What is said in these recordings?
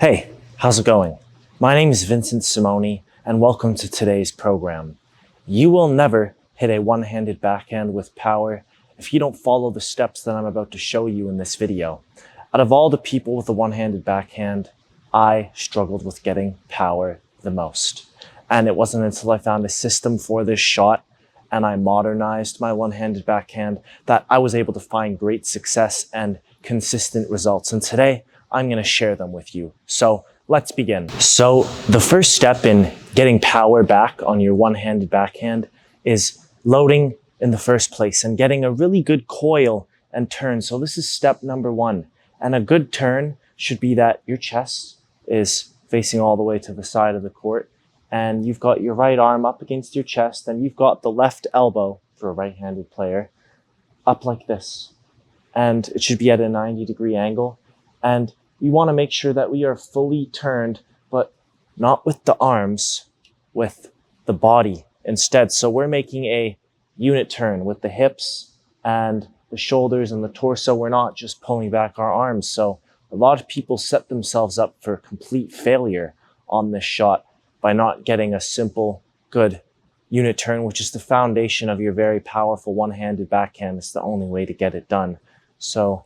Hey, how's it going? My name is Vincent Simone, and welcome to today's program. You will never hit a one-handed backhand with power if you don't follow the steps that I'm about to show you in this video. Out of all the people with a one-handed backhand, I struggled with getting power the most. And it wasn't until I found a system for this shot and I modernized my one-handed backhand that I was able to find great success and consistent results. And today, I'm going to share them with you. So let's begin. So the first step in getting power back on your one-handed backhand is loading in the first place and getting a really good coil and turn. So this is step number one. And a good turn should be that your chest is facing all the way to the side of the court and you've got your right arm up against your chest and you've got the left elbow for a right-handed player up like this. And it should be at a 90-degree angle. And we want to make sure that we are fully turned, but not with the arms, with the body instead. So we're making a unit turn with the hips and the shoulders and the torso. We're not just pulling back our arms. So a lot of people set themselves up for complete failure on this shot by not getting a simple, good unit turn, which is the foundation of your very powerful one-handed backhand. It's the only way to get it done. So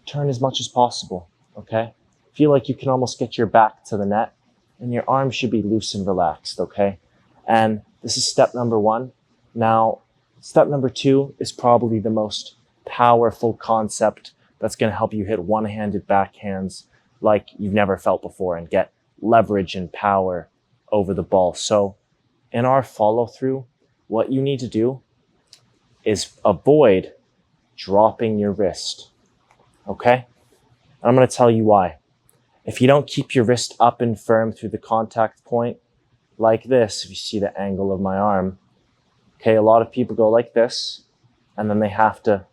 turn as much as possible. Okay? Feel like you can almost get your back to the net and your arms should be loose and relaxed, okay? And this is step number one. Now, step number two is probably the most powerful concept that's going to help you hit one-handed backhands like you've never felt before and get leverage and power over the ball. So in our follow-through, what you need to do is avoid dropping your wrist, okay? I'm going to tell you why. If you don't keep your wrist up and firm through the contact point, like this, if you see the angle of my arm, okay, a lot of people go like this, and then they have to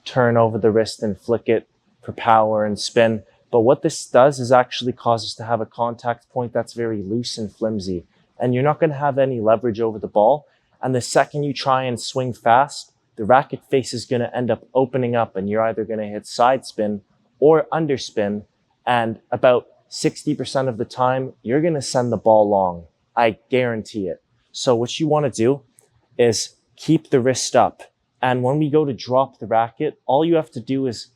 turn over the wrist and flick it for power and spin. But what this does is actually cause us to have a contact point that's very loose and flimsy, and you're not going to have any leverage over the ball. And the second you try and swing fast, the racket face is going to end up opening up, and you're either going to hit side spin or underspin, and about 60% of the time, you're going to send the ball long. I guarantee it. So what you want to do is keep the wrist up. And when we go to drop the racket, all you have to do is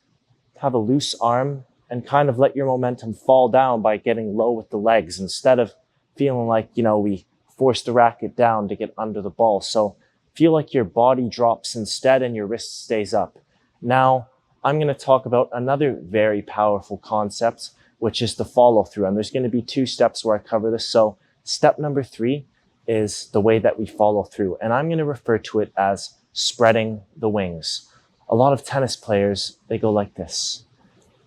have a loose arm and kind of let your momentum fall down by getting low with the legs instead of feeling like, we force the racket down to get under the ball. So feel like your body drops instead and your wrist stays up. Now, I'm going to talk about another very powerful concept, which is the follow through. And there's going to be two steps where I cover this. So step number three is the way that we follow through. And I'm going to refer to it as spreading the wings. A lot of tennis players, they go like this.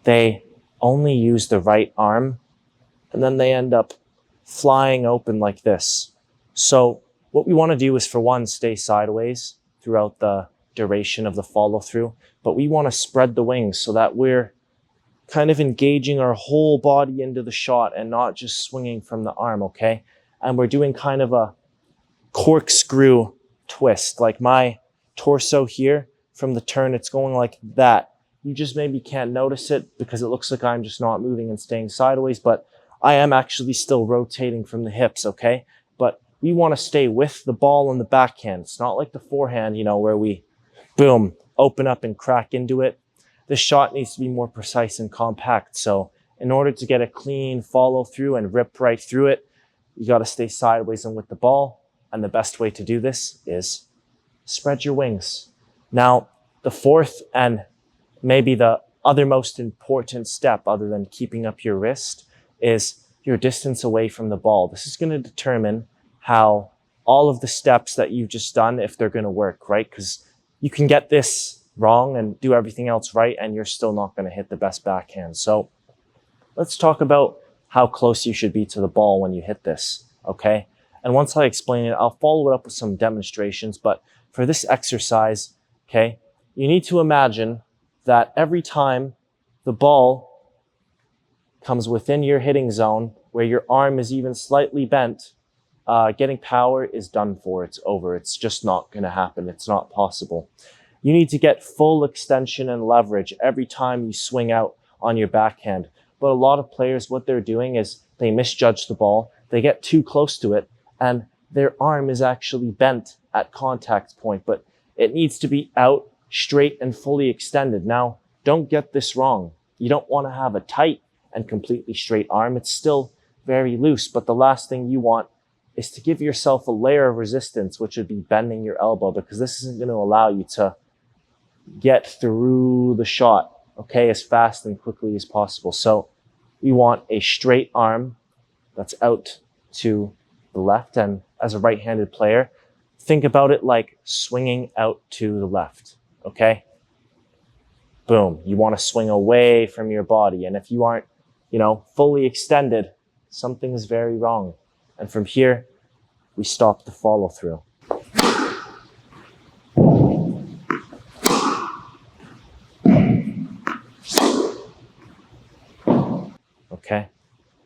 They only use the right arm and then they end up flying open like this. So what we want to do is, for one, stay sideways throughout the duration of the follow through, but we want to spread the wings so that we're kind of engaging our whole body into the shot and not just swinging from the arm, okay? And we're doing kind of a corkscrew twist, like my torso here from the turn, it's going like that. You just maybe can't notice it because it looks like I'm just not moving and staying sideways, but I am actually still rotating from the hips, okay? But we want to stay with the ball in the backhand. It's not like the forehand, where we boom, open up and crack into it. This shot needs to be more precise and compact. So in order to get a clean follow through and rip right through it, you got to stay sideways and with the ball. And the best way to do this is spread your wings. Now, the fourth and maybe the other most important step, other than keeping up your wrist, is your distance away from the ball. This is going to determine how all of the steps that you've just done, if they're going to work, right? Because you can get this wrong and do everything else right, and you're still not going to hit the best backhand. So let's talk about how close you should be to the ball when you hit this, okay? And once I explain it, I'll follow it up with some demonstrations. But for this exercise, okay, you need to imagine that every time the ball comes within your hitting zone, where your arm is even slightly bent, getting power is done for. It's over. It's just not going to happen. It's not possible. You need to get full extension and leverage every time you swing out on your backhand. But a lot of players, what they're doing is they misjudge the ball, they get too close to it, and their arm is actually bent at contact point, but it needs to be out, straight, and fully extended. Now, don't get this wrong. You don't want to have a tight and completely straight arm. It's still very loose, but the last thing you want is to give yourself a layer of resistance, which would be bending your elbow, because this isn't going to allow you to get through the shot, okay, as fast and quickly as possible. So we want a straight arm that's out to the left. And as a right-handed player, think about it like swinging out to the left, okay? Boom. You want to swing away from your body. And if you aren't, fully extended, something is very wrong. And from here, we stop the follow through. Okay.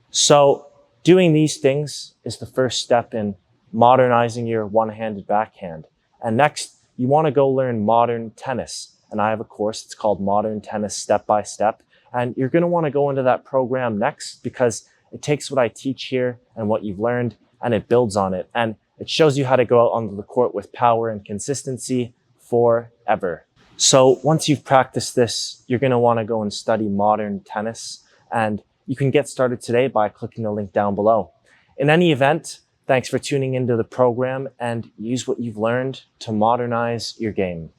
So doing these things is the first step in modernizing your one-handed backhand. And next, you want to go learn modern tennis. And I have a course, it's called Modern Tennis Step by Step. And you're going to want to go into that program next because it takes what I teach here and what you've learned and it builds on it. And it shows you how to go out onto the court with power and consistency forever. So once you've practiced this, you're going to want to go and study modern tennis. And you can get started today by clicking the link down below. In any event, thanks for tuning into the program and use what you've learned to modernize your game.